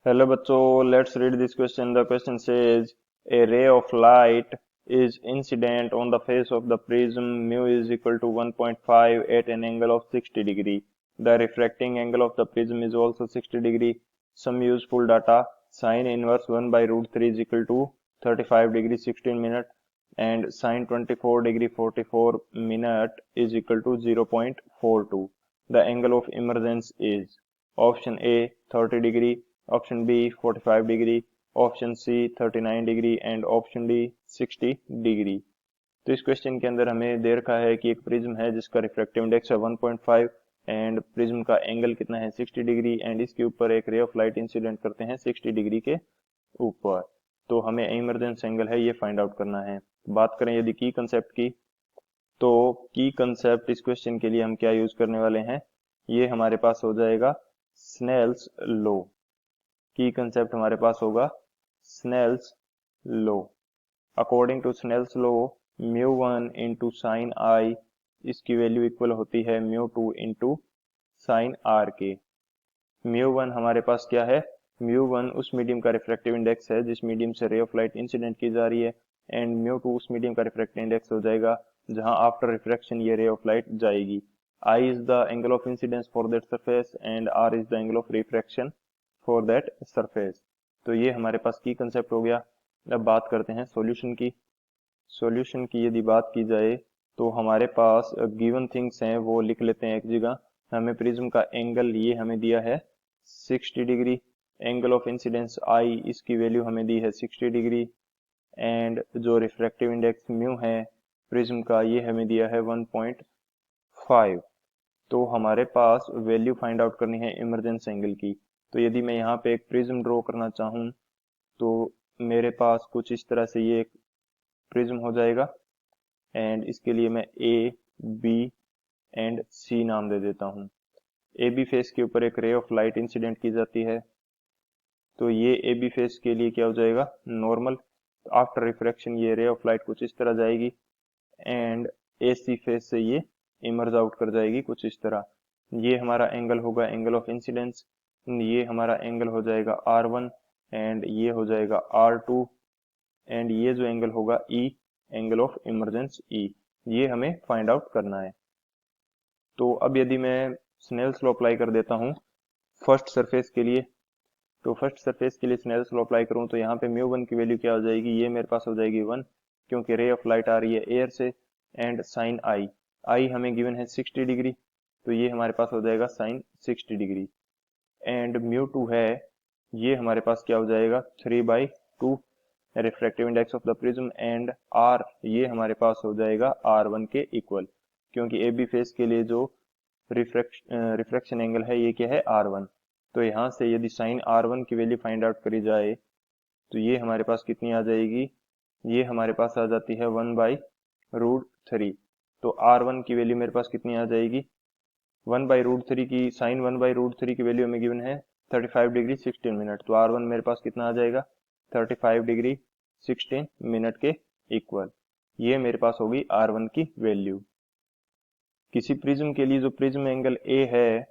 Hello बच्चों, let's read this question. The question says, a ray of light is incident on the face of the prism. Mu is equal to 1.5 at an angle of 60 degree. The refracting angle of the prism is also 60 degree. Some useful data. Sine inverse 1 by root 3 is equal to 35 degree 16 minute, and sine 24 degree 44 minute is equal to 0.42. The angle of emergence is option A 30 degree, option B 45 degree, option C 39 degree and option D 60 degree. तो इस question के अंदर हमें दे रखा है कि एक prism है जिसका रिफ्रैक्टिव इंडेक्स है 1.5 एंड प्रिज्म का एंगल कितना है 60 डिग्री एंड इसके ऊपर एक रे ऑफ लाइट इंसिडेंट करते हैं 60 डिग्री के ऊपर। तो हमें इमरजेंस एंगल है ये फाइंड आउट करना है। बात करें यदि की कंसेप्ट की, तो की कंसेप्ट इस क्वेश्चन के लिए हम क्या यूज करने वाले हैं, ये हमारे पास हो जाएगा स्नेल्स लॉ। की कंसेप्ट हमारे पास होगा Snell's law. According to Snell's law, mu one into sine i इसकी वैल्यू इक्वल होती है mu two into sine r के। म्यू वन हमारे पास क्या है, म्यू वन उस मीडियम का रिफ्रैक्टिव इंडेक्स है जिस मीडियम से रे ऑफ लाइट इंसिडेंट की जा रही है, एंड म्यू टू उस मीडियम का रिफ्रैक्टिव इंडेक्स हो जाएगा जहां आफ्टर रिफ्रैक्शन ये रे ऑफ लाइट जाएगी। I is the angle of incidence for that surface and r is the angle of refraction for that surface. तो ये हमारे पास की कंसेप्ट हो गया। अब बात करते हैं सॉल्यूशन की। सॉल्यूशन की यदि बात की जाए तो हमारे पास गिवन थिंग्स हैं वो लिख लेते हैं एक जगह। हमें प्रिज्म का एंगल ये हमें दिया है 60 डिग्री, एंगल ऑफ इंसिडेंस आई इसकी वैल्यू हमें दी है 60 डिग्री, एंड जो रिफ्रैक्टिव इंडेक्स म्यू है प्रिज्म का ये हमें दिया है 1.5। तो हमारे पास वैल्यू फाइंड आउट करनी है इमरजेंस एंगल की। तो यदि मैं यहाँ पे एक प्रिज्म ड्रॉ करना चाहूँ तो मेरे पास कुछ इस तरह से ये एक प्रिज्म हो जाएगा, एंड इसके लिए मैं ए बी एंड सी नाम दे देता हूँ। ए बी फेस के ऊपर एक रे ऑफ लाइट इंसिडेंट की जाती है, तो ये ए बी फेस के लिए क्या हो जाएगा नॉर्मल। आफ्टर रिफ्रैक्शन ये रे ऑफ लाइट कुछ इस तरह जाएगी, एंड ए सी फेस से ये इमर्ज आउट कर जाएगी कुछ इस तरह। ये हमारा एंगल होगा एंगल ऑफ इंसिडेंस, ये हमारा एंगल हो जाएगा R1 एंड ये हो जाएगा R2, एंड ये जो एंगल होगा E angle of emergence E, ये हमें फाइंड आउट करना है। तो अब यदि मैं स्नेल्स लॉ अप्लाई कर देता हूँ फर्स्ट सरफेस के लिए, तो फर्स्ट सरफेस के लिए स्नेल्स लॉ अप्लाई करूँ तो यहाँ पे म्यू वन की वैल्यू क्या हो जाएगी, ये मेरे पास हो जाएगी 1 क्योंकि रे ऑफ लाइट आ रही है एयर से, एंड साइन आई, आई हमें गिवन है 60 डिग्री, तो ये हमारे पास हो जाएगा sine 60 degree, and mu two है ये हमारे पास क्या हो जाएगा 3/2 refractive index of the prism, and R ये हमारे पास हो जाएगा R1 के इक्वल, क्योंकि ए बी फेस के लिए जो रिफ्रैक्शन एंगल है ये क्या है R1। तो यहाँ से यदि साइन R1 की वैल्यू फाइंड आउट करी जाए तो ये हमारे पास कितनी आ जाएगी, ये हमारे पास आ जाती है 1/√3। तो R1 की वैल्यू मेरे पास कितनी आ जाएगी 1/√3 की, साइन 1/√3 की वैल्यू हमें गिवन है 35 डिग्री 16 मिनट, तो R1 मेरे पास कितना आ जाएगा 35 डिग्री 16 मिनट के इक्वल। ये मेरे पास होगी R1 की वैल्यू। किसी प्रिज्म के लिए जो प्रिज्म एंगल A है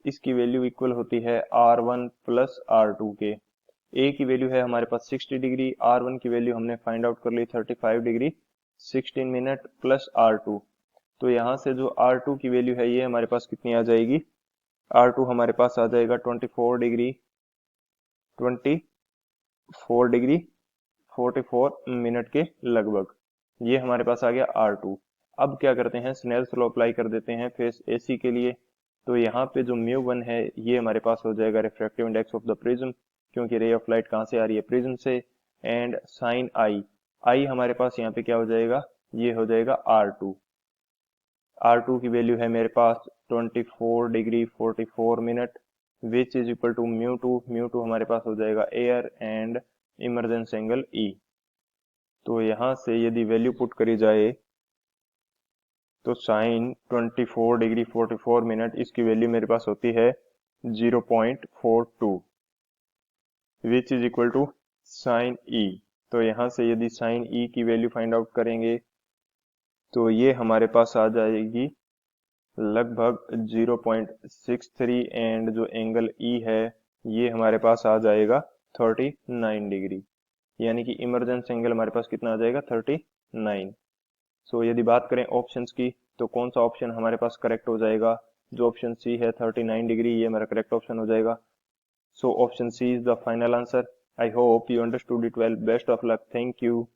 इसकी वैल्यू इक्वल होती है R1 प्लस R2 के। A की वैल्यू है हमारे पास 60 डिग्री, R1 की वैल्यू हमने फाइंड आउट कर ली 35 डिग्री 16 मिनट प्लस R2। तो यहाँ से जो R2 की वैल्यू है ये हमारे पास कितनी आ जाएगी, R2 हमारे पास आ जाएगा 24 डिग्री 44 मिनट के लगभग, ये हमारे पास आ गया R2। अब क्या करते हैं स्नेल्स लॉ अप्लाई कर देते हैं फेस AC के लिए। तो यहाँ पे जो म्यू वन है ये हमारे पास हो जाएगा refractive index of the prism, क्योंकि रे ऑफ लाइट कहाँ से आ रही है प्रिज्म से, एंड साइन आई, आई हमारे पास यहाँ पे क्या हो जाएगा, ये हो जाएगा R2। R2 की वैल्यू है मेरे पास 24 degree 44 minute which is equal to mu two हमारे पास हो जाएगा air and emergence angle E। तो यहाँ से यदि वैल्यू पुट करी जाए तो साइन 24 डिग्री 44 मिनट इसकी वैल्यू मेरे पास होती है 0.42 which is equal to sine E। तो यहाँ से यदि साइन E की वैल्यू फाइंड आउट करेंगे तो ये हमारे पास आ जाएगी लगभग 0.63, एंड जो एंगल E है ये हमारे पास आ जाएगा 39 डिग्री, यानी कि इमरजेंस एंगल हमारे पास कितना आ जाएगा 39। सो यदि बात करें ऑप्शंस की, तो कौन सा ऑप्शन हमारे पास करेक्ट हो जाएगा? जो ऑप्शन सी है 39 डिग्री, ये हमारा करेक्ट ऑप्शन हो जाएगा। So option C is the final answer. I hope you understood it well. Best of luck. Thank you.